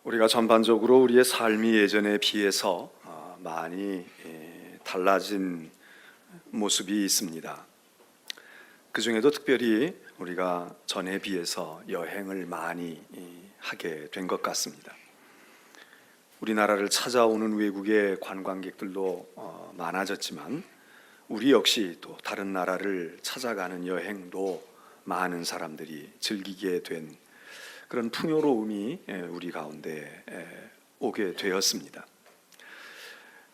우리가 전반적으로 우리의 삶이 예전에 비해서 많이 달라진 모습이 있습니다. 그 중에도 특별히 우리가 전에 비해서 여행을 많이 하게 된 것 같습니다. 우리나라를 찾아오는 외국의 관광객들도 많아졌지만 우리 역시 또 다른 나라를 찾아가는 여행도 많은 사람들이 즐기게 된 그런 풍요로움이 우리 가운데 오게 되었습니다.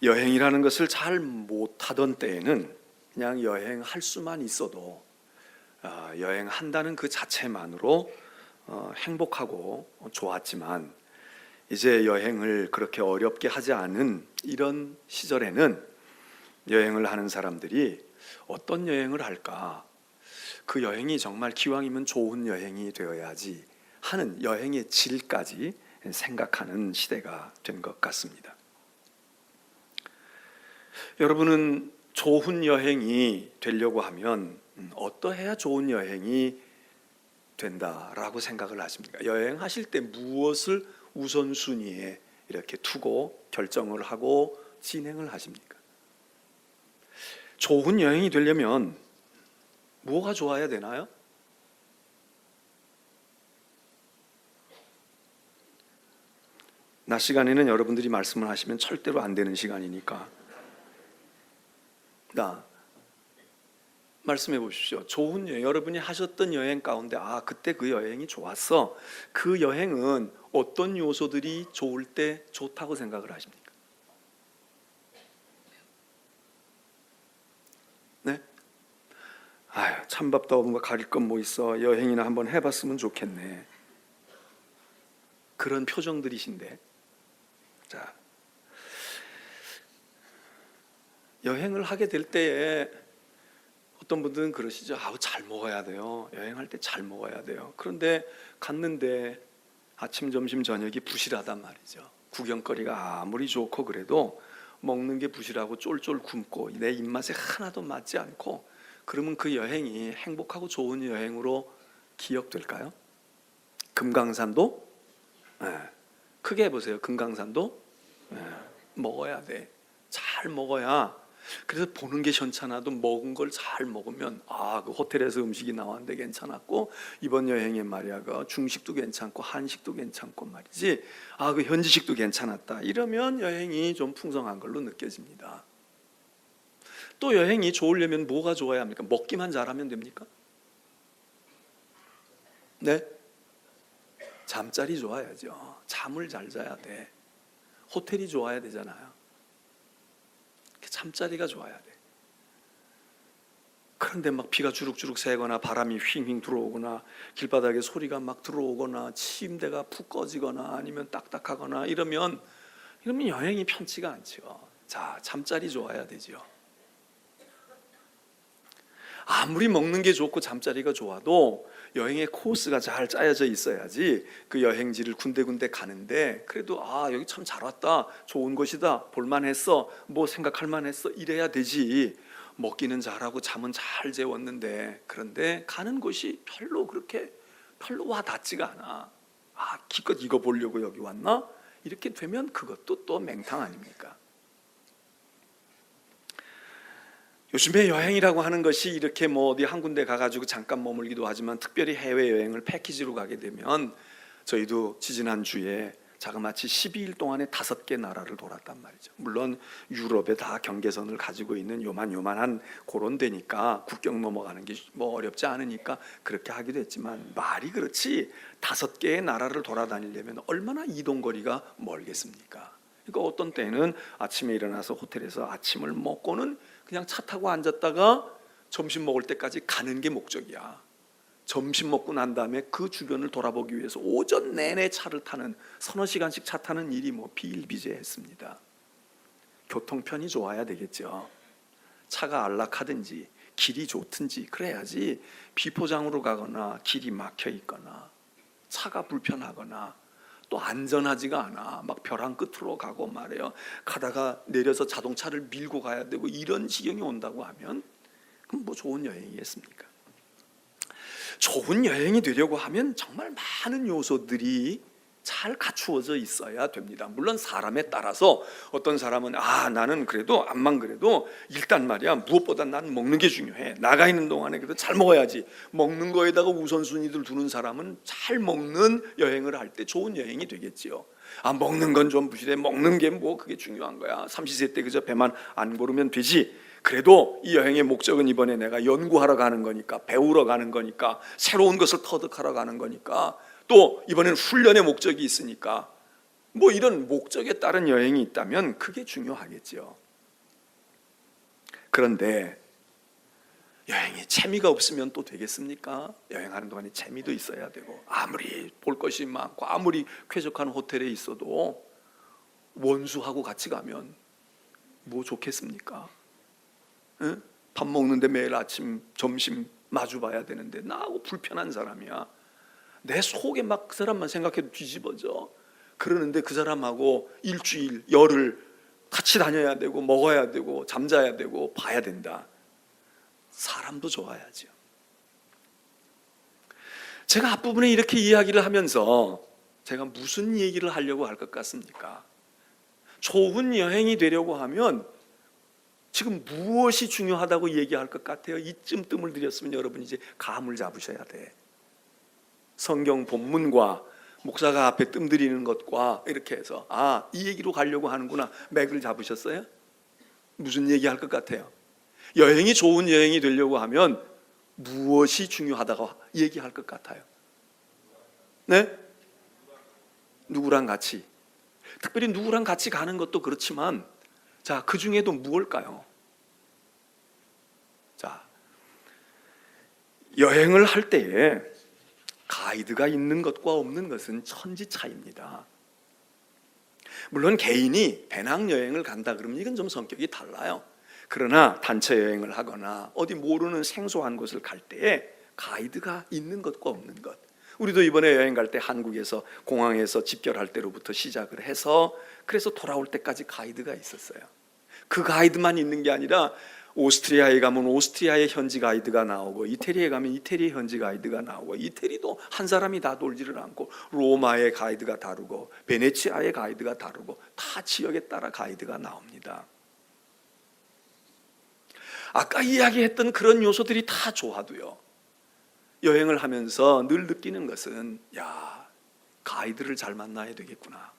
여행이라는 것을 잘 못하던 때에는 그냥 여행할 수만 있어도 여행한다는 그 자체만으로 행복하고 좋았지만 이제 여행을 그렇게 어렵게 하지 않은 이런 시절에는 여행을 하는 사람들이 어떤 여행을 할까? 그 여행이 정말 기왕이면 좋은 여행이 되어야지 하는 여행의 질까지 생각하는 시대가 된 것 같습니다. 여러분은 좋은 여행이 되려고 하면 어떠해야 좋은 여행이 된다라고 생각을 하십니까? 여행하실 때 무엇을 우선순위에 이렇게 두고 결정을 하고 진행을 하십니까? 좋은 여행이 되려면 뭐가 좋아야 되나요? 낮 시간에는 여러분들이 말씀을 하시면 절대로 안 되는 시간이니까 말씀해 보십시오. 좋은 여행, 여러분이 하셨던 여행 가운데 그때 그 여행이 좋았어. 그 여행은 어떤 요소들이 좋을 때 좋다고 생각을 하십니까? 네? 찬밥도 없는 거 가릴 건 뭐 있어. 여행이나 한번 해봤으면 좋겠네. 그런 표정들이신데, 자, 여행을 하게 될 때에 어떤 분들은 그러시죠. 잘 먹어야 돼요. 여행할 때 잘 먹어야 돼요. 그런데 갔는데 아침, 점심, 저녁이 부실하단 말이죠. 구경거리가 아무리 좋고 그래도 먹는 게 부실하고 쫄쫄 굶고 내 입맛에 하나도 맞지 않고 그러면 그 여행이 행복하고 좋은 여행으로 기억될까요? 금강산도? 크게 해보세요. 금강산도? 먹어야 돼. 잘 먹어야. 그래서 보는 게 현찮아도 먹은 걸 잘 먹으면 그 호텔에서 음식이 나왔는데 괜찮았고 이번 여행에 말이야 그 중식도 괜찮고 한식도 괜찮고 말이지 그 현지식도 괜찮았다 이러면 여행이 좀 풍성한 걸로 느껴집니다. 또 여행이 좋으려면 뭐가 좋아야 합니까? 먹기만 잘하면 됩니까? 네? 잠자리 좋아야죠. 잠을 잘 자야 돼. 호텔이 좋아야 되잖아요. 잠자리가 좋아야 돼. 그런데 막 비가 주룩주룩 새거나 바람이 휘잉휘잉 들어오거나 길바닥에 소리가 막 들어오거나 침대가 푹 꺼지거나 아니면 딱딱하거나 이러면 여행이 편치가 않죠. 자, 잠자리 좋아야 되죠. 아무리 먹는 게 좋고 잠자리가 좋아도 여행의 코스가 잘 짜여져 있어야지 그 여행지를 군데군데 가는데 그래도 여기 참 잘 왔다, 좋은 곳이다, 볼만했어, 뭐 생각할 만했어 이래야 되지. 먹기는 잘하고 잠은 잘 재웠는데 그런데 가는 곳이 별로 와닿지가 않아. 기껏 이거 보려고 여기 왔나? 이렇게 되면 그것도 또 맹탕 아닙니까? 요즘에 여행이라고 하는 것이 이렇게 어디 한 군데 가가지고 잠깐 머물기도 하지만 특별히 해외여행을 패키지로 가게 되면 저희도 지지난주에 자그마치 12일 동안에 5개 나라를 돌았단 말이죠. 물론 유럽에 다 경계선을 가지고 있는 요만한 그런 데니까 국경 넘어가는 게 어렵지 않으니까 그렇게 하기도 했지만 말이 그렇지 5개의 나라를 돌아다니려면 얼마나 이동거리가 멀겠습니까? 그러니까 어떤 때는 아침에 일어나서 호텔에서 아침을 먹고는 그냥 차 타고 앉았다가 점심 먹을 때까지 가는 게 목적이야. 점심 먹고 난 다음에 그 주변을 돌아보기 위해서 오전 내내 차를 타는 서너 시간씩 차 타는 일이 비일비재했습니다. 교통편이 좋아야 되겠죠. 차가 안락하든지 길이 좋든지 그래야지 비포장으로 가거나 길이 막혀 있거나 차가 불편하거나 또 안전하지가 않아. 막 벼랑 끝으로 가고 말이에요. 가다가 내려서 자동차를 밀고 가야 되고 이런 지경이 온다고 하면 그럼 좋은 여행이겠습니까? 좋은 여행이 되려고 하면 정말 많은 요소들이 잘 잘 갖추어져 있어야 됩니다. 물론 사람에 따라서 어떤 사람은 나는 그래도 암만 그래도 일단 말이야 무엇보다 난 먹는 게 중요해. 나가 있는 동안에 그래도 잘 먹어야지. 먹는 거에다가 우선순위를 두는 사람은 잘 먹는 여행을 할 때 좋은 여행이 되겠지요. 먹는 건 좀 부실해. 먹는 게 뭐 그게 중요한 거야. 삼시세 때 그저 배만 안 고르면 되지. 그래도 이 여행의 목적은 이번에 내가 연구하러 가는 거니까, 배우러 가는 거니까, 새로운 것을 터득하러 가는 거니까, 또 이번에는 훈련의 목적이 있으니까 뭐 이런 목적에 따른 여행이 있다면 그게 중요하겠죠. 그런데 여행이 재미가 없으면 또 되겠습니까? 여행하는 동안에 재미도 있어야 되고, 아무리 볼 것이 많고 아무리 쾌적한 호텔에 있어도 원수하고 같이 가면 뭐 좋겠습니까? 응? 밥 먹는데 매일 아침 점심 마주 봐야 되는데 나하고 불편한 사람이야. 내 속에 막 그 사람만 생각해도 뒤집어져. 그러는데 그 사람하고 일주일 열흘 같이 다녀야 되고 먹어야 되고 잠자야 되고 봐야 된다. 사람도 좋아야죠. 제가 앞부분에 이렇게 이야기를 하면서 제가 무슨 얘기를 하려고 할 것 같습니까? 좋은 여행이 되려고 하면 지금 무엇이 중요하다고 얘기할 것 같아요? 이쯤 뜸을 들였으면 여러분이 이제 감을 잡으셔야 돼. 성경 본문과 목사가 앞에 뜸들이는 것과 이렇게 해서 이 얘기로 가려고 하는구나. 맥을 잡으셨어요? 무슨 얘기할 것 같아요? 여행이 좋은 여행이 되려고 하면 무엇이 중요하다고 얘기할 것 같아요? 네? 누구랑 같이? 특별히 누구랑 같이 가는 것도 그렇지만 자, 그 중에도 무엇일까요? 자, 여행을 할 때에 가이드가 있는 것과 없는 것은 천지 차이입니다. 물론 개인이 배낭여행을 간다 그러면 이건 좀 성격이 달라요. 그러나 단체 여행을 하거나 어디 모르는 생소한 곳을 갈 때에 가이드가 있는 것과 없는 것. 우리도 이번에 여행 갈 때 한국에서 공항에서 집결할 때로부터 시작을 해서 그래서 돌아올 때까지 가이드가 있었어요. 그 가이드만 있는 게 아니라 오스트리아에 가면 오스트리아의 현지 가이드가 나오고, 이태리에 가면 이태리의 현지 가이드가 나오고, 이태리도 한 사람이 다 돌지를 않고, 로마의 가이드가 다르고 베네치아의 가이드가 다르고, 다 지역에 따라 가이드가 나옵니다. 아까 이야기했던 그런 요소들이 다 좋아도요, 여행을 하면서 늘 느끼는 것은 가이드를 잘 만나야 되겠구나.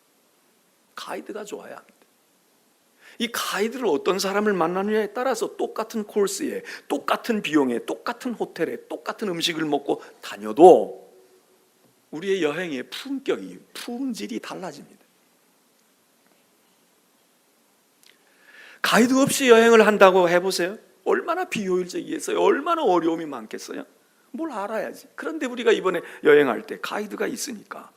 가이드가 좋아야 합니다. 이 가이드를 어떤 사람을 만나느냐에 따라서 똑같은 코스에, 똑같은 비용에, 똑같은 호텔에, 똑같은 음식을 먹고 다녀도 우리의 여행의 품격이, 품질이 달라집니다. 가이드 없이 여행을 한다고 해보세요. 얼마나 비효율적이겠어요? 얼마나 어려움이 많겠어요? 뭘 알아야지. 그런데 우리가 이번에 여행할 때 가이드가 있으니까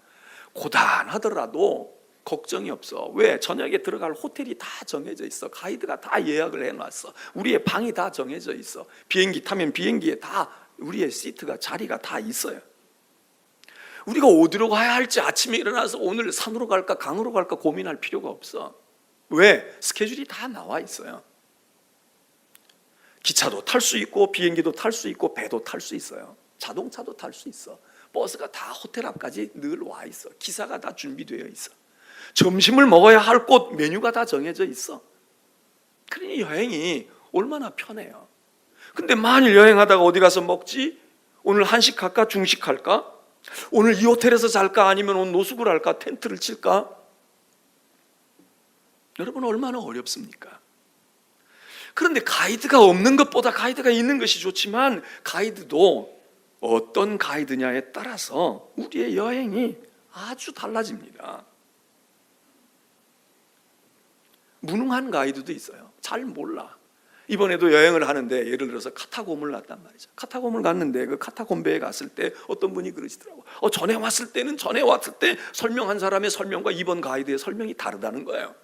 고단하더라도 걱정이 없어. 왜? 저녁에 들어갈 호텔이 다 정해져 있어. 가이드가 다 예약을 해놨어. 우리의 방이 다 정해져 있어. 비행기 타면 비행기에 다 우리의 시트가, 자리가 다 있어요. 우리가 어디로 가야 할지 아침에 일어나서 오늘 산으로 갈까 강으로 갈까 고민할 필요가 없어. 왜? 스케줄이 다 나와 있어요. 기차도 탈 수 있고 비행기도 탈 수 있고 배도 탈 수 있어요. 자동차도 탈 수 있어. 버스가 다 호텔 앞까지 늘 와 있어. 기사가 다 준비되어 있어. 점심을 먹어야 할 곳 메뉴가 다 정해져 있어. 그러니 여행이 얼마나 편해요. 근데 만일 여행하다가 어디 가서 먹지? 오늘 한식 할까? 중식 할까? 오늘 이 호텔에서 잘까? 아니면 오늘 노숙을 할까? 텐트를 칠까? 여러분 얼마나 어렵습니까? 그런데 가이드가 없는 것보다 가이드가 있는 것이 좋지만, 가이드도 어떤 가이드냐에 따라서 우리의 여행이 아주 달라집니다. 무능한 가이드도 있어요. 잘 몰라. 이번에도 여행을 하는데 예를 들어서 카타콤을 갔단 말이죠. 카타콤을 갔는데 그 카타콤베에 갔을 때 어떤 분이 그러시더라고. 전에 왔을 때 설명한 사람의 설명과 이번 가이드의 설명이 다르다는 거예요.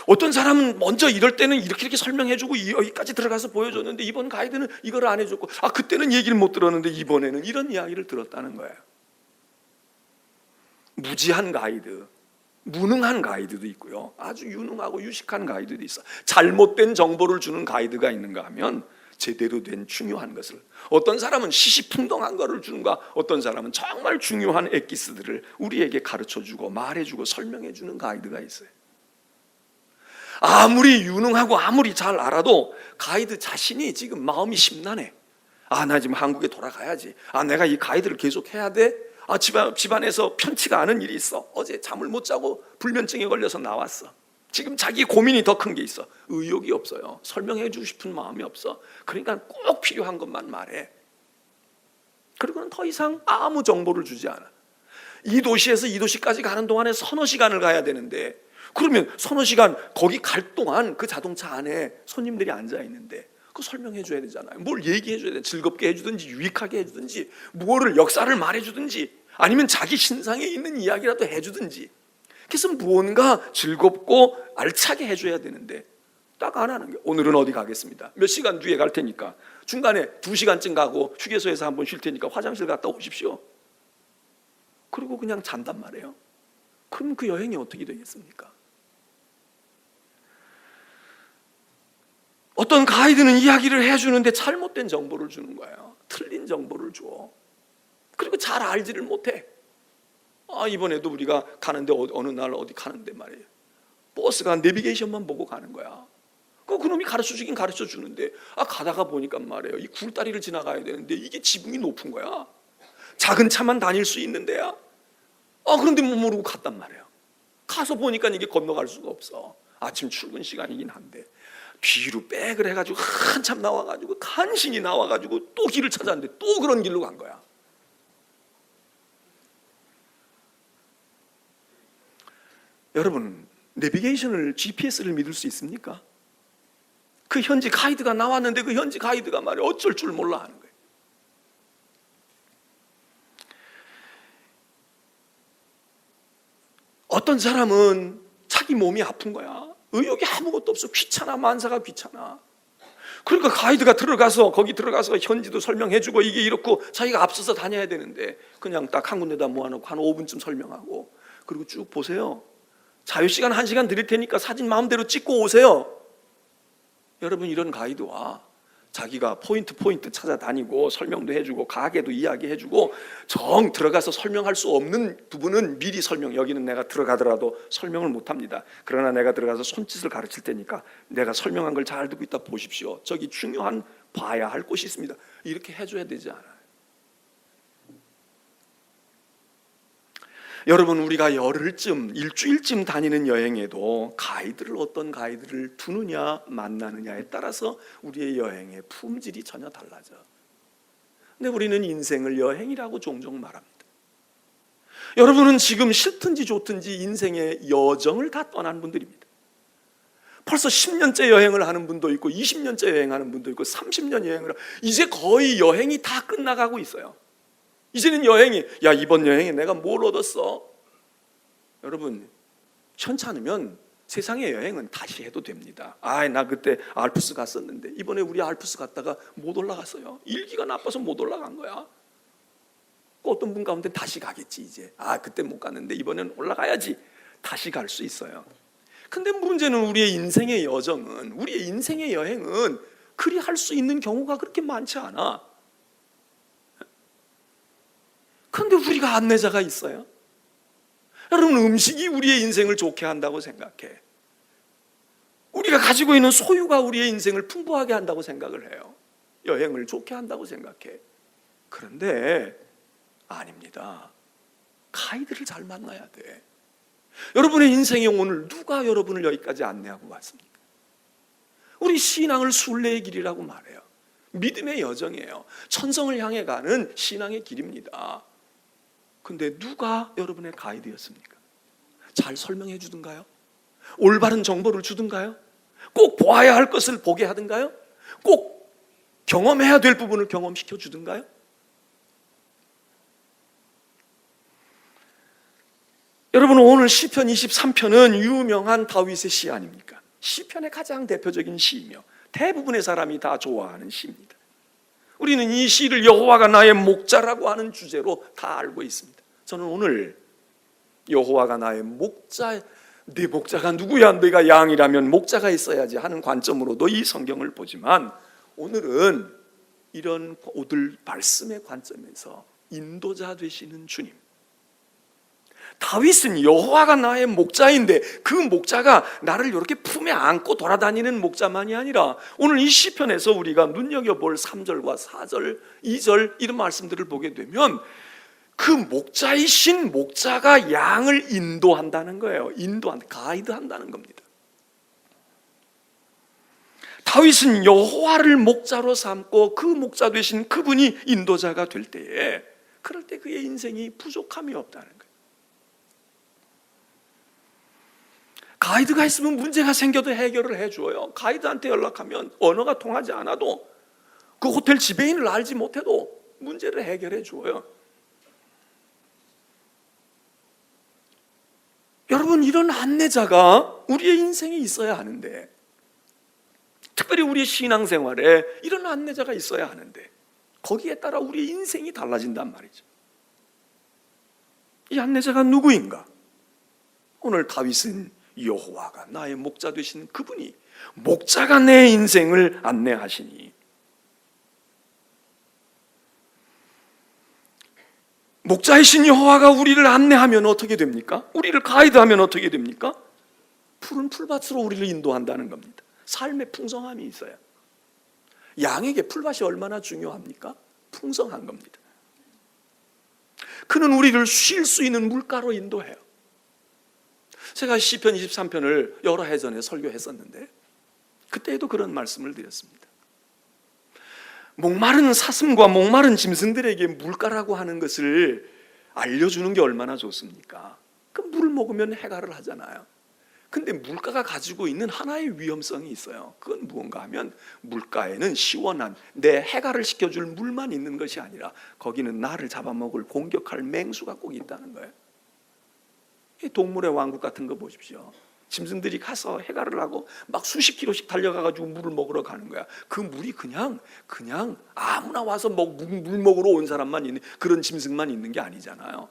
어떤 사람은 먼저 이럴 때는 이렇게 설명해주고 여기까지 들어가서 보여줬는데 이번 가이드는 이걸 안 해줬고, 그때는 얘기를 못 들었는데 이번에는 이런 이야기를 들었다는 거예요. 무지한 가이드, 무능한 가이드도 있고요, 아주 유능하고 유식한 가이드도 있어. 잘못된 정보를 주는 가이드가 있는가 하면 제대로 된 중요한 것을, 어떤 사람은 시시풍덩한 것을 주는가, 어떤 사람은 정말 중요한 엑기스들을 우리에게 가르쳐주고 말해주고 설명해주는 가이드가 있어요. 아무리 유능하고 아무리 잘 알아도 가이드 자신이 지금 마음이 심란해. 나 지금 한국에 돌아가야지. 내가 이 가이드를 계속 해야 돼. 집안에서 편치가 않은 일이 있어. 어제 잠을 못 자고 불면증에 걸려서 나왔어. 지금 자기 고민이 더 큰 게 있어. 의욕이 없어요. 설명해 주고 싶은 마음이 없어. 그러니까 꼭 필요한 것만 말해. 그리고는 더 이상 아무 정보를 주지 않아. 이 도시에서 이 도시까지 가는 동안에 서너 시간을 가야 되는데, 그러면 서너 시간 거기 갈 동안 그 자동차 안에 손님들이 앉아 있는데 그거 설명해 줘야 되잖아요. 뭘 얘기해 줘야 돼. 즐겁게 해주든지 유익하게 해주든지 뭐를 역사를 말해 주든지 아니면 자기 신상에 있는 이야기라도 해주든지. 그래서 무언가 즐겁고 알차게 해줘야 되는데 딱 안 하는 게, 오늘은 어디 가겠습니다. 몇 시간 뒤에 갈 테니까 중간에 2시간쯤 가고 휴게소에서 한번 쉴 테니까 화장실 갔다 오십시오. 그리고 그냥 잔단 말이에요. 그럼 그 여행이 어떻게 되겠습니까? 어떤 가이드는 이야기를 해주는데 잘못된 정보를 주는 거예요. 틀린 정보를 줘. 그리고 잘 알지를 못해. 이번에도 우리가 가는데 어느 날 어디 가는데 말이에요. 버스가 내비게이션만 보고 가는 거야. 그놈이 가르쳐주긴 가르쳐주는데 가다가 보니까 말이에요, 이 굴다리를 지나가야 되는데 이게 지붕이 높은 거야. 작은 차만 다닐 수 있는 데야. 그런데 못 모르고 갔단 말이에요. 가서 보니까 이게 건너갈 수가 없어. 아침 출근 시간이긴 한데 뒤로 백을 해가지고 한참 나와가지고 간신히 나와가지고 또 길을 찾았는데 또 그런 길로 간 거야. 여러분, 내비게이션을, GPS를 믿을 수 있습니까? 그 현지 가이드가 나왔는데 그 현지 가이드가 말이야 어쩔 줄 몰라 하는 거예요. 어떤 사람은 자기 몸이 아픈 거야. 의욕이 아무것도 없어. 귀찮아. 만사가 귀찮아. 그러니까 가이드가 거기 들어가서 현지도 설명해주고 이게 이렇고 자기가 앞서서 다녀야 되는데 그냥 딱 한 군데다 모아놓고 한 5분쯤 설명하고, 그리고 쭉 보세요. 자유시간 1시간 드릴 테니까 사진 마음대로 찍고 오세요. 여러분, 이런 가이드와 자기가 포인트 찾아다니고 설명도 해주고 가게도 이야기해주고 정 들어가서 설명할 수 없는 부분은 미리 여기는 내가 들어가더라도 설명을 못합니다. 그러나 내가 들어가서 손짓을 가르칠 테니까 내가 설명한 걸 잘 듣고 있다 보십시오. 저기 중요한 봐야 할 곳이 있습니다. 이렇게 해줘야 되지 않아요? 여러분, 우리가 열흘쯤, 일주일쯤 다니는 여행에도 어떤 가이드를 두느냐 만나느냐에 따라서 우리의 여행의 품질이 전혀 달라져. 근데 우리는 인생을 여행이라고 종종 말합니다. 여러분은 지금 싫든지 좋든지 인생의 여정을 다 떠난 분들입니다. 벌써 10년째 여행을 하는 분도 있고 20년째 여행하는 분도 있고 30년 여행을 이제 거의 여행이 다 끝나가고 있어요. 이제는 이번 여행에 내가 뭘 얻었어? 여러분, 현찮으면 세상의 여행은 다시 해도 됩니다. 나 그때 알프스 갔었는데 이번에 우리 알프스 갔다가 못 올라갔어요. 일기가 나빠서 못 올라간 거야. 어떤 분 가운데 다시 가겠지. 이제 그때 못 갔는데 이번엔 올라가야지. 다시 갈 수 있어요. 근데 문제는 우리의 인생의 여행은 그리 할 수 있는 경우가 그렇게 많지 않아. 그런데 우리가 안내자가 있어요. 여러분, 음식이 우리의 인생을 좋게 한다고 생각해. 우리가 가지고 있는 소유가 우리의 인생을 풍부하게 한다고 생각을 해요. 여행을 좋게 한다고 생각해. 그런데 아닙니다. 가이드를 잘 만나야 돼. 여러분의 인생에 오늘 누가 여러분을 여기까지 안내하고 왔습니까? 우리 신앙을 순례의 길이라고 말해요. 믿음의 여정이에요. 천성을 향해 가는 신앙의 길입니다. 근데 누가 여러분의 가이드였습니까? 잘 설명해 주든가요? 올바른 정보를 주든가요? 꼭 보아야 할 것을 보게 하든가요? 꼭 경험해야 될 부분을 경험시켜 주든가요? 여러분, 오늘 시편 23편은 유명한 다윗의 시 아닙니까? 시편의 가장 대표적인 시이며 대부분의 사람이 다 좋아하는 시입니다. 우리는 이 시를 여호와가 나의 목자라고 하는 주제로 다 알고 있습니다. 저는 오늘 여호와가 나의 목자, 네 목자가 누구야? 네가 양이라면 목자가 있어야지 하는 관점으로도 이 성경을 보지만, 오늘은 이런 오늘 말씀의 관점에서 인도자 되시는 주님, 다윗은 여호와가 나의 목자인데 그 목자가 나를 이렇게 품에 안고 돌아다니는 목자만이 아니라 오늘 이 시편에서 우리가 눈여겨볼 3절과 4절, 2절 이런 말씀들을 보게 되면 그 목자이신 목자가 양을 인도한다는 거예요. 가이드한다는 겁니다. 다윗은 여호와를 목자로 삼고 그 목자 되신 그분이 인도자가 될 때에 그럴 때 그의 인생이 부족함이 없다는 거예요. 가이드가 있으면 문제가 생겨도 해결을 해줘요. 가이드한테 연락하면 언어가 통하지 않아도 그 호텔 지배인을 알지 못해도 문제를 해결해 줘요. 여러분, 이런 안내자가 우리의 인생에 있어야 하는데, 특별히 우리의 신앙생활에 이런 안내자가 있어야 하는데 거기에 따라 우리의 인생이 달라진단 말이죠. 이 안내자가 누구인가? 오늘 다윗은 여호와가 나의 목자 되신 그분이 목자가 내 인생을 안내하시니, 목자이신 여호와가 우리를 안내하면 어떻게 됩니까? 우리를 가이드하면 어떻게 됩니까? 푸른 풀밭으로 우리를 인도한다는 겁니다. 삶의 풍성함이 있어요. 양에게 풀밭이 얼마나 중요합니까? 풍성한 겁니다. 그는 우리를 쉴 수 있는 물가로 인도해요. 제가 시편 23편을 여러 해 전에 설교했었는데 그때에도 그런 말씀을 드렸습니다. 목마른 사슴과 목마른 짐승들에게 물가라고 하는 것을 알려주는 게 얼마나 좋습니까? 그 물 먹으면 해갈을 하잖아요. 근데 물가가 가지고 있는 하나의 위험성이 있어요. 그건 무언가 하면 물가에는 시원한 내 해갈을 시켜줄 물만 있는 것이 아니라 거기는 나를 잡아먹을 공격할 맹수가 꼭 있다는 거예요. 이 동물의 왕국 같은 거 보십시오. 짐승들이 가서 해갈을 하고 막 수십 킬로씩 달려가가지고 물을 먹으러 가는 거야. 그 물이 그냥 아무나 와서 물 먹으러 온 사람만 있는, 그런 짐승만 있는 게 아니잖아요.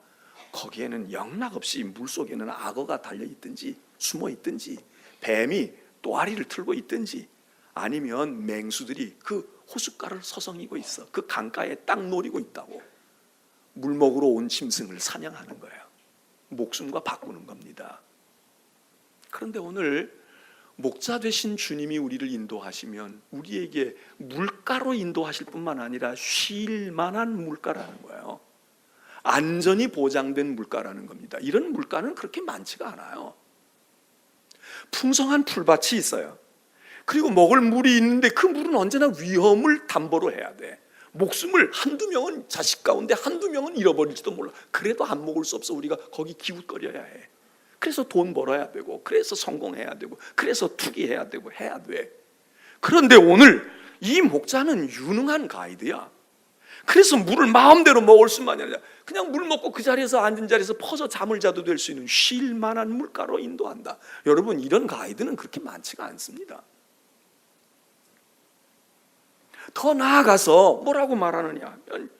거기에는 영락없이 물속에는 악어가 달려있든지 숨어 있든지 뱀이 또아리를 틀고 있든지 아니면 맹수들이 그 호숫가를 서성이고 있어. 그 강가에 딱 노리고 있다고. 물 먹으러 온 짐승을 사냥하는 거예요. 목숨과 바꾸는 겁니다. 그런데 오늘 목자 되신 주님이 우리를 인도하시면 우리에게 물가로 인도하실 뿐만 아니라 쉴 만한 물가라는 거예요. 안전이 보장된 물가라는 겁니다. 이런 물가는 그렇게 많지가 않아요. 풍성한 풀밭이 있어요. 그리고 먹을 물이 있는데 그 물은 언제나 위험을 담보로 해야 돼. 목숨을 한두 명은, 자식 가운데 한두 명은 잃어버릴지도 몰라. 그래도 안 먹을 수 없어. 우리가 거기 기웃거려야 해. 그래서 돈 벌어야 되고, 그래서 성공해야 되고, 그래서 투기해야 되고 해야 돼. 그런데 오늘 이 목자는 유능한 가이드야. 그래서 물을 마음대로 먹을 수만이 아니라 그냥 물 먹고 그 자리에서 앉은 자리에서 퍼서 잠을 자도 될 수 있는 쉴 만한 물가로 인도한다. 여러분, 이런 가이드는 그렇게 많지가 않습니다. 더 나아가서 뭐라고 말하느냐 하면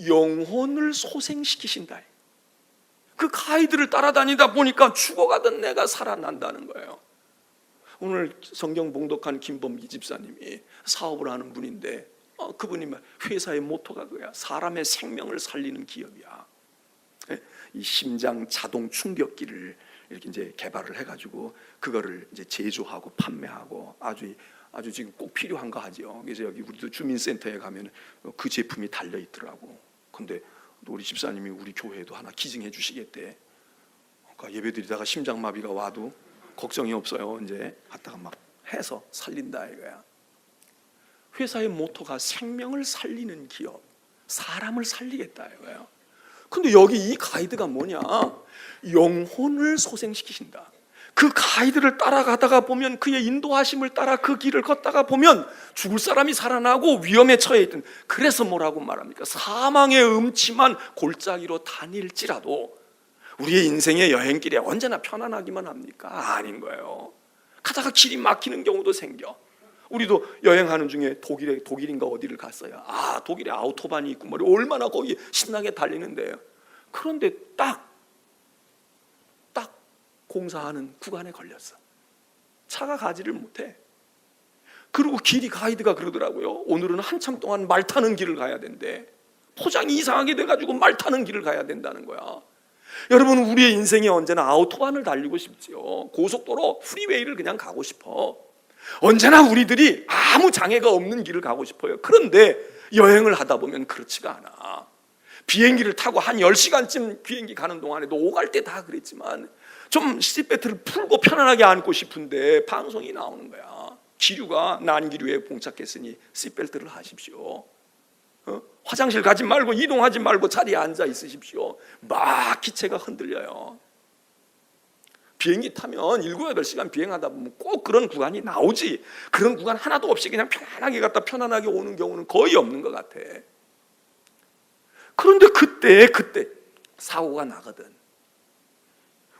영혼을 소생시키신다. 그 가이드를 따라다니다 보니까 죽어가던 내가 살아난다는 거예요. 오늘 성경 봉독한 김범기 집사님이 사업을 하는 분인데 그분이 회사의 모토가 그거야. 사람의 생명을 살리는 기업이야. 이 심장 자동 충격기를 이렇게 이제 개발을 해가지고 그거를 이제 제조하고 판매하고 아주 지금 꼭 필요한 거 하죠. 그래서 여기 우리도 주민센터에 가면 그 제품이 달려 있더라고. 근데 우리 집사님이 우리 교회에도 하나 기증해 주시겠대. 그러니까 예배드리다가 심장마비가 와도 걱정이 없어요. 이제 갔다가 막 해서 살린다 이거야. 회사의 모토가 생명을 살리는 기업, 사람을 살리겠다 이거예요. 근데 여기 이 가이드가 뭐냐? 영혼을 소생시키신다. 그 가이드를 따라가다가 보면, 그의 인도하심을 따라 그 길을 걷다가 보면 죽을 사람이 살아나고 위험에 처해 있던, 그래서 뭐라고 말합니까? 사망의 음침한 골짜기로 다닐지라도 우리의 인생의 여행길에 언제나 편안하기만 합니까? 아닌 거예요. 가다가 길이 막히는 경우도 생겨. 우리도 여행하는 중에 독일인가 어디를 갔어요. 독일에 아우토반이 있고 얼마나 거기 신나게 달리는데요. 그런데 딱 공사하는 구간에 걸렸어. 차가 가지를 못해. 그리고 길이 가이드가 그러더라고요. 오늘은 한참 동안 말 타는 길을 가야 된대. 포장이 이상하게 돼가지고 말 타는 길을 가야 된다는 거야. 여러분, 우리의 인생이 언제나 아우토반을 달리고 싶지요. 고속도로 프리웨이를 그냥 가고 싶어. 언제나 우리들이 아무 장애가 없는 길을 가고 싶어요. 그런데 여행을 하다 보면 그렇지가 않아. 비행기를 타고 한 10시간쯤 비행기 가는 동안에도 오갈 때 다 그랬지만 좀 시트벨트를 풀고 편안하게 앉고 싶은데 방송이 나오는 거야. 기류가 난기류에 봉착했으니 시트벨트를 하십시오. 화장실 가지 말고 이동하지 말고 자리에 앉아 있으십시오. 막 기체가 흔들려요. 비행기 타면 7, 8시간 비행하다 보면 꼭 그런 구간이 나오지. 그런 구간 하나도 없이 그냥 편안하게 갔다 편안하게 오는 경우는 거의 없는 것 같아. 그런데 그때 사고가 나거든.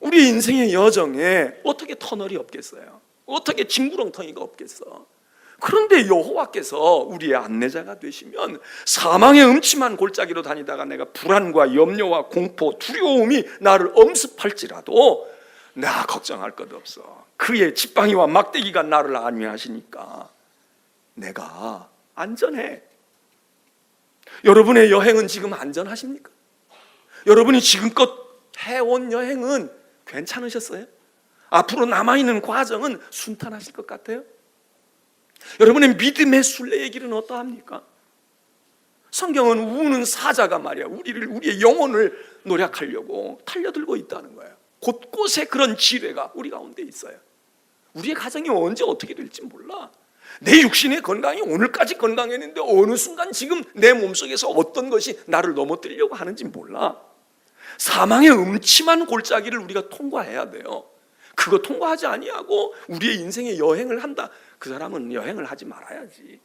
우리 인생의 여정에 어떻게 터널이 없겠어요? 어떻게 징구렁텅이가 없겠어? 그런데 여호와께서 우리의 안내자가 되시면 사망의 음침한 골짜기로 다니다가 내가 불안과 염려와 공포, 두려움이 나를 엄습할지라도 나 걱정할 것 없어. 그의 지팡이와 막대기가 나를 안위하시니까 내가 안전해. 여러분의 여행은 지금 안전하십니까? 여러분이 지금껏 해온 여행은 괜찮으셨어요? 앞으로 남아있는 과정은 순탄하실 것 같아요? 여러분의 믿음의 순례의 길은 어떠합니까? 성경은 우는 사자가 말이야 우리의 영혼을 노력하려고 달려들고 있다는 거예요. 곳곳에 그런 지뢰가 우리 가운데 있어요. 우리의 가정이 언제 어떻게 될지 몰라. 내 육신의 건강이 오늘까지 건강했는데 어느 순간 지금 내 몸속에서 어떤 것이 나를 넘어뜨리려고 하는지 몰라. 사망의 음침한 골짜기를 우리가 통과해야 돼요. 그거 통과하지 아니하고 우리의 인생의 여행을 한다, 그 사람은 여행을 하지 말아야지.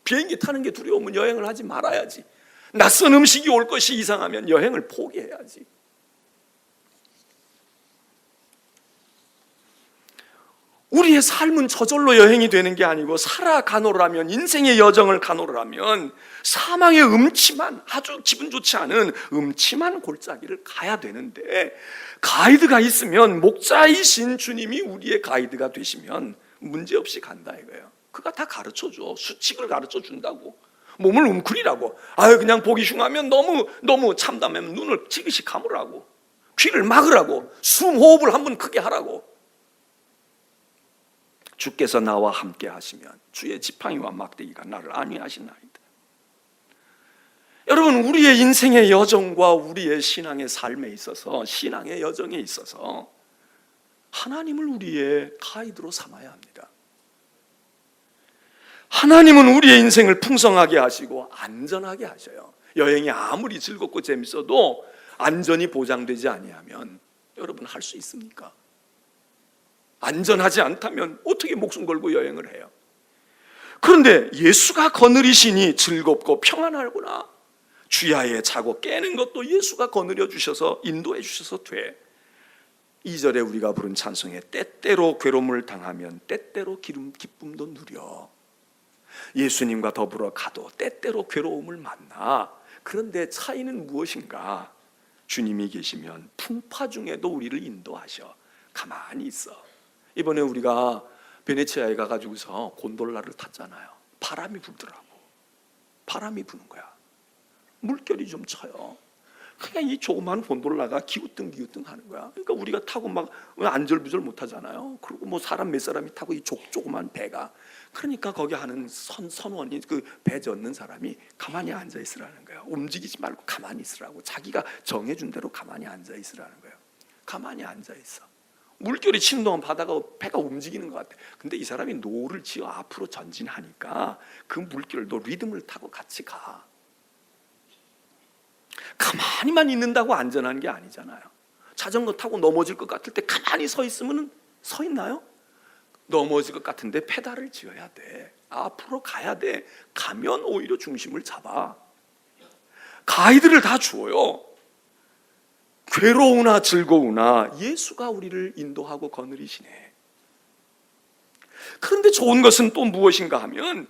비행기 타는 게 두려우면 여행을 하지 말아야지. 낯선 음식이 올 것이 이상하면 여행을 포기해야지. 우리의 삶은 저절로 여행이 되는 게 아니고 살아가노라면, 인생의 여정을 가노라면 사망의 음침한, 아주 기분 좋지 않은 음침한 골짜기를 가야 되는데, 가이드가 있으면, 목자이신 주님이 우리의 가이드가 되시면 문제없이 간다 이거예요. 그가 다 가르쳐줘. 수칙을 가르쳐준다고. 몸을 웅크리라고. 그냥 보기 흉하면 너무 참담하면 눈을 지그시 감으라고. 귀를 막으라고. 숨 호흡을 한번 크게 하라고. 주께서 나와 함께 하시면 주의 지팡이와 막대기가 나를 안위하시나이다. 여러분, 우리의 인생의 여정과 우리의 신앙의 삶에 있어서, 신앙의 여정에 있어서 하나님을 우리의 가이드로 삼아야 합니다. 하나님은 우리의 인생을 풍성하게 하시고 안전하게 하셔요. 여행이 아무리 즐겁고 재밌어도 안전이 보장되지 아니하면 여러분 할 수 있습니까? 안전하지 않다면 어떻게 목숨 걸고 여행을 해요? 그런데 예수가 거느리시니 즐겁고 평안하구나. 주야에 자고 깨는 것도 예수가 거느려 주셔서 인도해 주셔서 돼. 2절에 우리가 부른 찬송에 때때로 괴로움을 당하면 때때로 기쁨도 누려. 예수님과 더불어 가도 때때로 괴로움을 만나. 그런데 차이는 무엇인가? 주님이 계시면 풍파 중에도 우리를 인도하셔. 가만히 있어. 이번에 우리가 베네치아에 가가지고서 곤돌라를 탔잖아요. 바람이 불더라고. 바람이 부는 거야. 물결이 좀 쳐요. 그냥 이 조그만 곤돌라가 기우뚱 하는 거야. 그러니까 우리가 타고 막 안절부절 못 하잖아요. 그리고 뭐 사람 몇 사람이 타고 이 조그만 배가. 그러니까 거기 하는 선원이, 그 배 젓는 사람이 가만히 앉아 있으라는 거야. 움직이지 말고 가만히 있으라고. 자기가 정해준 대로 가만히 앉아 있으라는 거예요. 가만히 앉아 있어. 물결이 치는 동안 배가 움직이는 것 같아. 근데 이 사람이 노를 지어 앞으로 전진하니까 그 물결도 리듬을 타고 같이 가. 가만히만 있는다고 안전한 게 아니잖아요. 자전거 타고 넘어질 것 같을 때 가만히 서 있으면 서 있나요? 넘어질 것 같은데 페달을 쥐어야 돼. 앞으로 가야 돼. 가면 오히려 중심을 잡아. 가이드를 다 주어요. 괴로우나 즐거우나 예수가 우리를 인도하고 거느리시네. 그런데 좋은 것은 또 무엇인가 하면,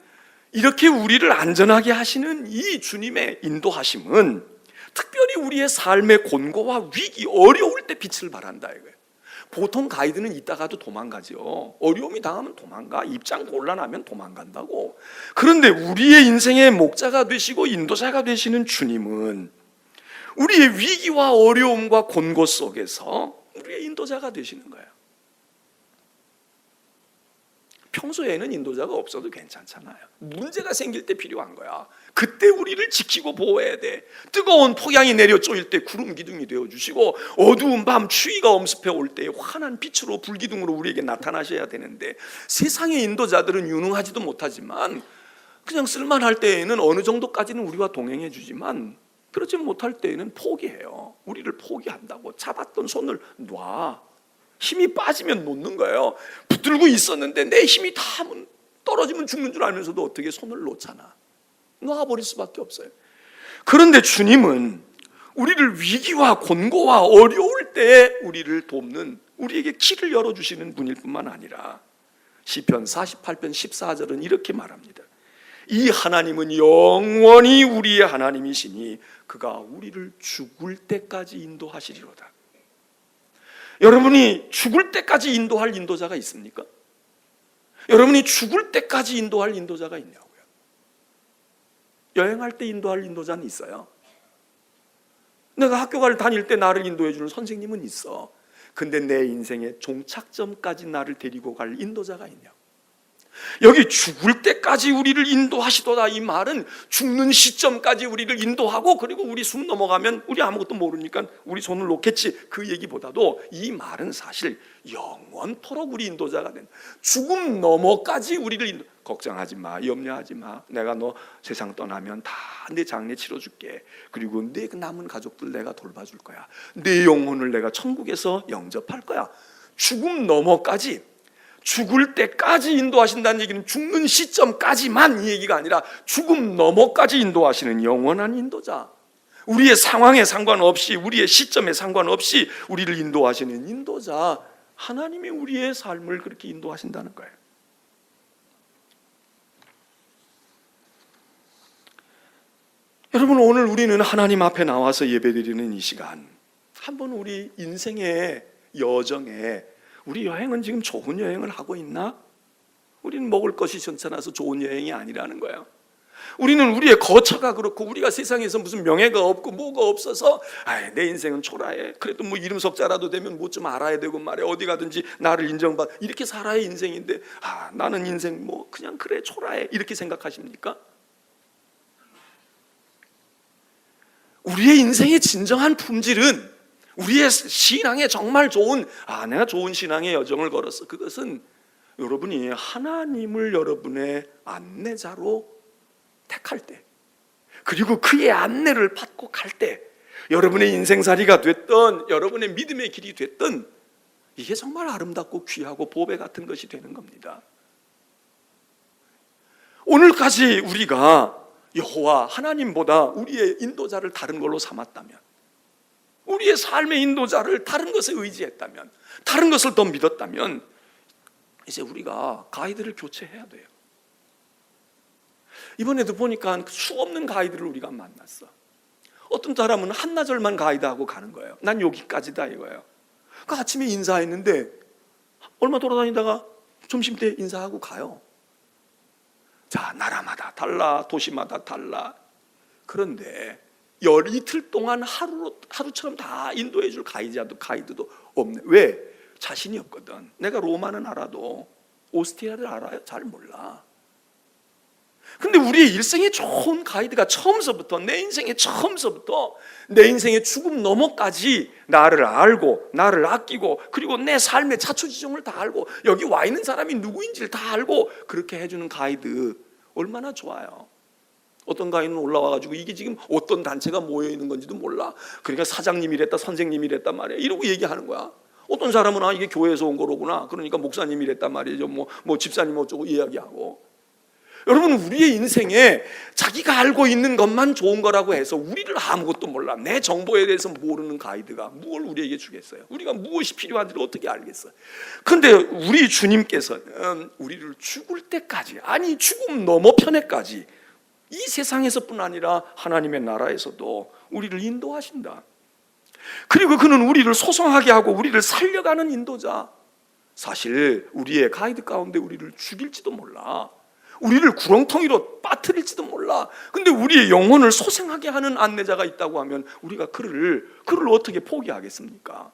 이렇게 우리를 안전하게 하시는 이 주님의 인도하심은 특별히 우리의 삶의 곤고와 위기, 어려울 때 빛을 발한다 이거예요. 보통 가이드는 있다가도 도망가죠. 어려움이 당하면 도망가. 입장 곤란하면 도망간다고. 그런데 우리의 인생의 목자가 되시고 인도자가 되시는 주님은 우리의 위기와 어려움과 곤고 속에서 우리의 인도자가 되시는 거예요. 평소에는 인도자가 없어도 괜찮잖아요. 문제가 생길 때 필요한 거야. 그때 우리를 지키고 보호해야 돼. 뜨거운 폭양이 내려 쫓을 때 구름 기둥이 되어주시고, 어두운 밤 추위가 엄습해 올 때 환한 빛으로 불기둥으로 우리에게 나타나셔야 되는데, 세상의 인도자들은 유능하지도 못하지만 그냥 쓸만할 때에는 어느 정도까지는 우리와 동행해 주지만, 그렇지 못할 때에는 포기해요. 우리를 포기한다고. 잡았던 손을 놔. 힘이 빠지면 놓는 거예요. 붙들고 있었는데 내 힘이 다 떨어지면 죽는 줄 알면서도 어떻게 손을 놓잖아. 놔버릴 수밖에 없어요. 그런데 주님은 우리를 위기와 곤고와 어려울 때 우리를 돕는, 우리에게 길을 열어주시는 분일 뿐만 아니라 시편 48편 14절은 이렇게 말합니다. 이 하나님은 영원히 우리의 하나님이시니 그가 우리를 죽을 때까지 인도하시리로다. 여러분이 죽을 때까지 인도할 인도자가 있습니까? 여러분이 죽을 때까지 인도할 인도자가 있냐고요? 여행할 때 인도할 인도자는 있어요. 내가 학교 다닐 때 나를 인도해 주는 선생님은 있어. 근데 내 인생의 종착점까지 나를 데리고 갈 인도자가 있냐고. 여기 죽을 때까지 우리를 인도하시도다, 이 말은 죽는 시점까지 우리를 인도하고, 그리고 우리 숨 넘어가면 우리 아무것도 모르니까 우리 손을 놓겠지, 그 얘기보다도 이 말은 사실 영원토록 우리 인도자가 된, 죽음 너머까지 우리를 걱정하지 마, 염려하지 마, 내가 너 세상 떠나면 다 내 장례 치러줄게, 그리고 내 남은 가족들 내가 돌봐줄 거야, 내 영혼을 내가 천국에서 영접할 거야. 죽음 너머까지, 죽을 때까지 인도하신다는 얘기는 죽는 시점까지만 이 얘기가 아니라 죽음 너머까지 인도하시는 영원한 인도자, 우리의 상황에 상관없이, 우리의 시점에 상관없이 우리를 인도하시는 인도자, 하나님이 우리의 삶을 그렇게 인도하신다는 거예요. 여러분, 오늘 우리는 하나님 앞에 나와서 예배드리는 이 시간, 한번 우리 인생의 여정에, 우리 여행은 지금 좋은 여행을 하고 있나? 우리는 먹을 것이 괜찮아서 좋은 여행이 아니라는 거예요. 우리는 우리의 거처가 그렇고, 우리가 세상에서 무슨 명예가 없고 뭐가 없어서 내 인생은 초라해, 그래도 뭐 이름 석자라도 되면 뭐 좀 알아야 되고 말이야, 어디 가든지 나를 인정받, 이렇게 살아야 인생인데 나는 인생 뭐 그냥 그래 초라해, 이렇게 생각하십니까? 우리의 인생의 진정한 품질은, 우리의 신앙에 정말 좋은, 내가 좋은 신앙의 여정을 걸었어, 그것은 여러분이 하나님을 여러분의 안내자로 택할 때, 그리고 그의 안내를 받고 갈 때, 여러분의 인생살이가 됐던, 여러분의 믿음의 길이 됐던, 이게 정말 아름답고 귀하고 보배 같은 것이 되는 겁니다. 오늘까지 우리가 여호와 하나님보다 우리의 인도자를 다른 걸로 삼았다면, 우리의 삶의 인도자를 다른 것에 의지했다면, 다른 것을 더 믿었다면, 이제 우리가 가이드를 교체해야 돼요. 이번에도 보니까 수 없는 가이드를 우리가 만났어. 어떤 사람은 한나절만 가이드하고 가는 거예요. 난 여기까지다 이거예요. 그 아침에 인사했는데 얼마 돌아다니다가 점심때 인사하고 가요. 자, 나라마다 달라, 도시마다 달라. 그런데 이틀 동안 하루처럼 다 인도해 줄 가이드도 없네. 왜? 자신이 없거든. 내가 로마는 알아도 오스트리아를 알아요? 잘 몰라. 근데 우리의 일생에 좋은 가이드가 처음서부터, 내 인생의 처음서부터 내 인생의 죽음 너머까지 나를 알고, 나를 아끼고, 그리고 내 삶의 자초지종을 다 알고, 여기 와 있는 사람이 누구인지를 다 알고 그렇게 해주는 가이드 얼마나 좋아요. 어떤 가이드는 올라와가지고 이게 지금 어떤 단체가 모여있는 건지도 몰라, 그러니까 사장님이랬다, 선생님이랬단 말이야, 이러고 얘기하는 거야. 어떤 사람은 이게 교회에서 온 거로구나, 그러니까 목사님이랬단 말이죠. 뭐 집사님 어쩌고 이야기하고. 여러분, 우리의 인생에 자기가 알고 있는 것만 좋은 거라고 해서 우리를 아무것도 몰라, 내 정보에 대해서 모르는 가이드가 뭘 우리에게 주겠어요? 우리가 무엇이 필요한지를 어떻게 알겠어요? 그런데 우리 주님께서는 우리를 죽을 때까지, 아니 죽음 너머편에까지, 이 세상에서뿐 아니라 하나님의 나라에서도 우리를 인도하신다. 그리고 그는 우리를 소송하게 하고 우리를 살려가는 인도자. 사실 우리의 가이드 가운데 우리를 죽일지도 몰라. 우리를 구렁텅이로 빠뜨릴지도 몰라. 근데 우리의 영혼을 소생하게 하는 안내자가 있다고 하면 우리가 그를 어떻게 포기하겠습니까?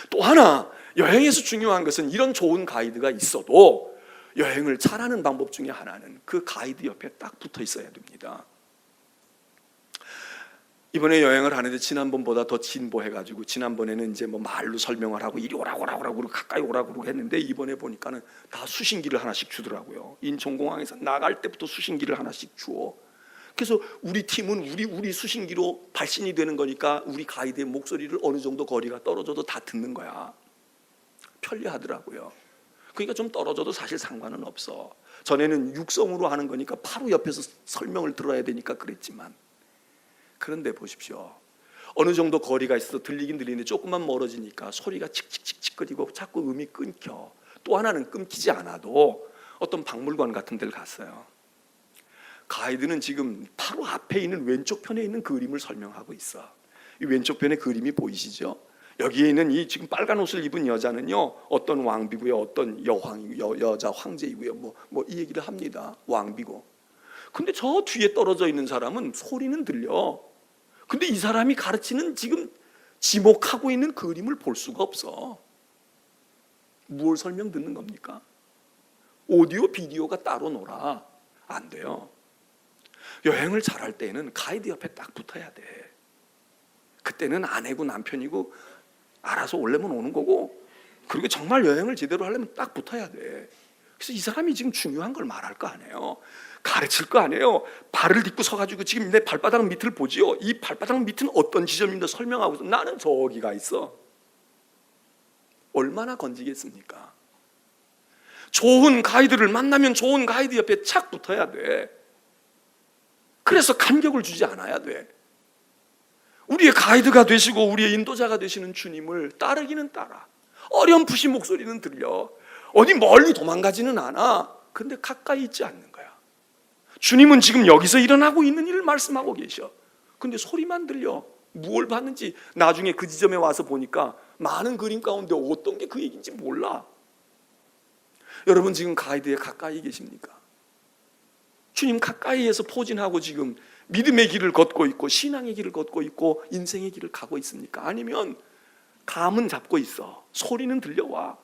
또 하나, 여행에서 중요한 것은 이런 좋은 가이드가 있어도 여행을 잘하는 방법 중에 하나는 그 가이드 옆에 딱 붙어 있어야 됩니다. 이번에 여행을 하는데 지난번보다 더 진보해가지고, 지난번에는 이제 뭐 말로 설명을 하고 이리 오라고 가까이 오라고 했는데, 이번에 보니까는 다 수신기를 하나씩 주더라고요. 인천공항에서 나갈 때부터 수신기를 하나씩 주어. 그래서 우리 팀은 우리 수신기로 발신이 되는 거니까 우리 가이드의 목소리를 어느 정도 거리가 떨어져도 다 듣는 거야. 편리하더라고요. 그러니까 좀 떨어져도 사실 상관은 없어. 전에는 육성으로 하는 거니까 바로 옆에서 설명을 들어야 되니까 그랬지만, 그런데 보십시오. 어느 정도 거리가 있어서 들리긴 들리는데 조금만 멀어지니까 소리가 칙칙칙칙거리고 자꾸 음이 끊겨. 또 하나는 끊기지 않아도 어떤 박물관 같은 데를 갔어요. 가이드는 지금 바로 앞에 있는 왼쪽 편에 있는 그림을 설명하고 있어. 이 왼쪽 편의 그림이 보이시죠? 여기에 있는 이 지금 빨간 옷을 입은 여자는요, 어떤 왕비고요, 어떤 여자 황제이고요, 뭐 이 얘기를 합니다. 왕비고. 근데 저 뒤에 떨어져 있는 사람은 소리는 들려. 근데 이 사람이 가르치는 지금 지목하고 있는 그림을 볼 수가 없어. 무엇 설명 듣는 겁니까? 오디오 비디오가 따로 놀아. 안 돼요. 여행을 잘할 때에는 가이드 옆에 딱 붙어야 돼. 그때는 아내고 남편이고 알아서 오려면 오는 거고, 그리고 정말 여행을 제대로 하려면 딱 붙어야 돼. 그래서 이 사람이 지금 중요한 걸 말할 거 아니에요. 가르칠 거 아니에요. 발을 딛고 서가지고 지금 내 발바닥 밑을 보지요. 이 발바닥 밑은 어떤 지점인가 설명하고 있어. 나는 저기가 있어. 얼마나 건지겠습니까? 좋은 가이드를 만나면 좋은 가이드 옆에 착 붙어야 돼. 그래서 간격을 주지 않아야 돼. 우리의 가이드가 되시고 우리의 인도자가 되시는 주님을 따르기는 따라. 어렴풋이 목소리는 들려. 어디 멀리 도망가지는 않아. 근데 가까이 있지 않는 거야. 주님은 지금 여기서 일어나고 있는 일을 말씀하고 계셔. 근데 소리만 들려. 무엇을 봤는지 나중에 그 지점에 와서 보니까 많은 그림 가운데 어떤 게 그 얘기인지 몰라. 여러분 지금 가이드에 가까이 계십니까? 주님 가까이에서 포진하고 지금 믿음의 길을 걷고 있고 신앙의 길을 걷고 있고 인생의 길을 가고 있습니까? 아니면 감은 잡고 있어. 소리는 들려와.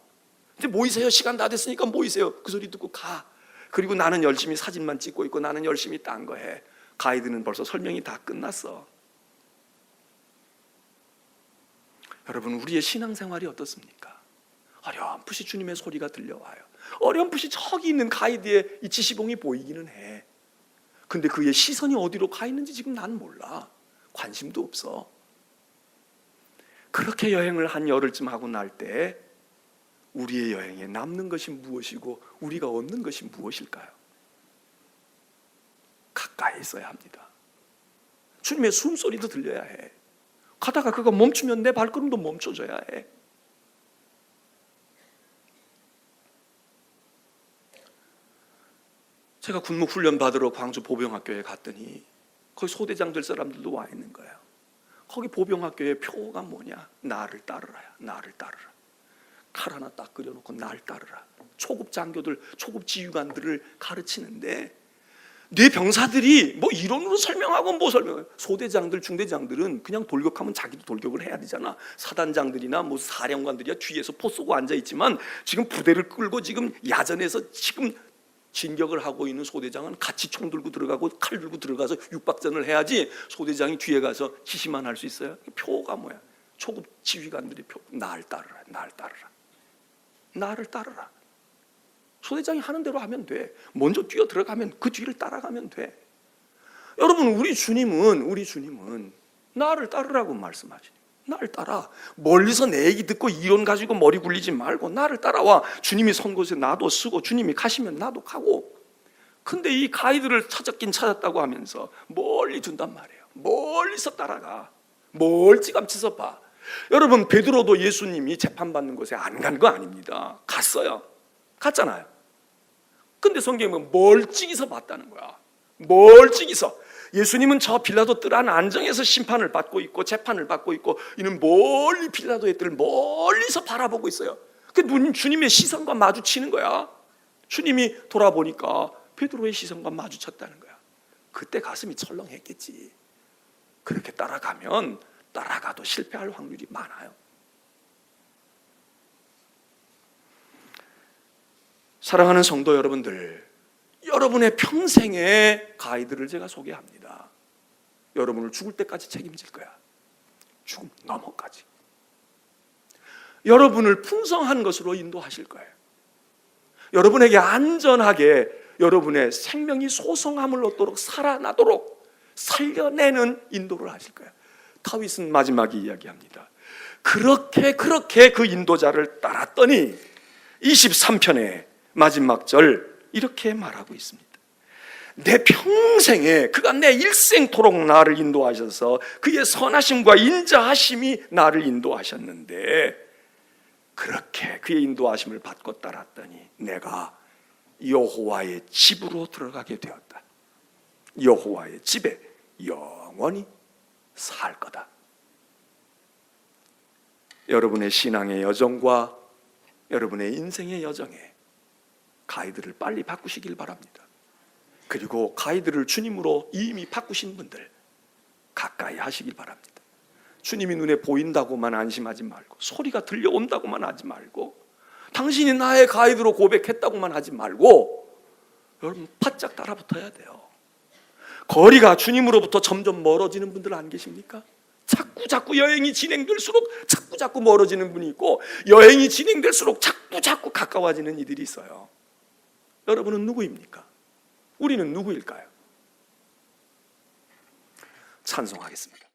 이제 모이세요. 시간 다 됐으니까 모이세요. 그 소리 듣고 가. 그리고 나는 열심히 사진만 찍고 있고 나는 열심히 딴 거 해. 가이드는 벌써 설명이 다 끝났어. 여러분 우리의 신앙생활이 어떻습니까? 어렴풋이 주님의 소리가 들려와요. 어렴풋이 저기 있는 가이드의 이 지시봉이 보이기는 해. 근데 그의 시선이 어디로 가 있는지 지금 난 몰라. 관심도 없어. 그렇게 여행을 한 열흘쯤 하고 날 때 우리의 여행에 남는 것이 무엇이고 우리가 얻는 것이 무엇일까요? 가까이 있어야 합니다. 주님의 숨소리도 들려야 해. 가다가 그가 멈추면 내 발걸음도 멈춰줘야 해. 제가 군목 훈련 받으러 광주 보병학교에 갔더니 거기 소대장들 사람들도 와 있는 거예요. 거기 보병학교의 표가 뭐냐? 나를 따르라야. 나를 따르라. 칼 하나 딱 그려놓고 날 따르라. 초급 장교들, 초급 지휘관들을 가르치는데 내 병사들이 뭐 이론으로 설명하고 뭐 설명해요. 소대장들, 중대장들은 그냥 돌격하면 자기도 돌격을 해야 되잖아. 사단장들이나 뭐 사령관들이야 뒤에서 포 쏘고 앉아 있지만 지금 부대를 끌고 지금 야전에서 지금 진격을 하고 있는 소대장은 같이 총 들고 들어가고 칼 들고 들어가서 육박전을 해야지. 소대장이 뒤에 가서 지시만 할 수 있어요? 표가 뭐야? 초급 지휘관들이 표. 날 따르라. 날 따르라. 나를 따르라. 소대장이 하는 대로 하면 돼. 먼저 뛰어 들어가면 그 뒤를 따라가면 돼. 여러분 우리 주님은 나를 따르라고 말씀하시니. 나를 따라. 멀리서 내 얘기 듣고 이론 가지고 머리 굴리지 말고 나를 따라와. 주님이 선 곳에 나도 쓰고 주님이 가시면 나도 가고. 근데 이 가이드를 찾았긴 찾았다고 하면서 멀리 둔단 말이에요. 멀리서 따라가. 멀찌감치서 봐. 여러분 베드로도 예수님이 재판받는 곳에 안 간 거 아닙니다. 갔어요. 갔잖아요. 근데 성경은 멀찍이서 봤다는 거야. 멀찍이서. 예수님은 저 빌라도 뜰 안 안정에서 심판을 받고 있고 재판을 받고 있고, 이는 멀리 빌라도의 뜰을 멀리서 바라보고 있어요. 그 주님의 시선과 마주치는 거야. 주님이 돌아보니까 베드로의 시선과 마주쳤다는 거야. 그때 가슴이 철렁했겠지. 그렇게 따라가면 따라가도 실패할 확률이 많아요. 사랑하는 성도 여러분들, 여러분의 평생의 가이드를 제가 소개합니다. 여러분을 죽을 때까지 책임질 거야. 죽음 넘어까지. 여러분을 풍성한 것으로 인도하실 거예요. 여러분에게 안전하게 여러분의 생명이 소성함을 얻도록, 살아나도록 살려내는 인도를 하실 거예요. 다윗은 마지막에 이야기합니다. 그렇게 그 인도자를 따랐더니 23편의 마지막 절 이렇게 말하고 있습니다. 내 평생에 그가 내 일생토록 나를 인도하셔서 그의 선하심과 인자하심이 나를 인도하셨는데, 그렇게 그의 인도하심을 받고 따랐더니 내가 여호와의 집으로 들어가게 되었다. 여호와의 집에 영원히 살 거다. 여러분의 신앙의 여정과 여러분의 인생의 여정에 가이드를 빨리 바꾸시길 바랍니다. 그리고 가이드를 주님으로 이미 바꾸신 분들 가까이 하시길 바랍니다. 주님이 눈에 보인다고만 안심하지 말고, 소리가 들려온다고만 하지 말고, 당신이 나의 가이드로 고백했다고만 하지 말고, 여러분 바짝 따라붙어야 돼요. 거리가 주님으로부터 점점 멀어지는 분들 안 계십니까? 자꾸 여행이 진행될수록 자꾸 멀어지는 분이 있고, 여행이 진행될수록 자꾸 가까워지는 이들이 있어요. 여러분은 누구입니까? 우리는 누구일까요? 찬송하겠습니다.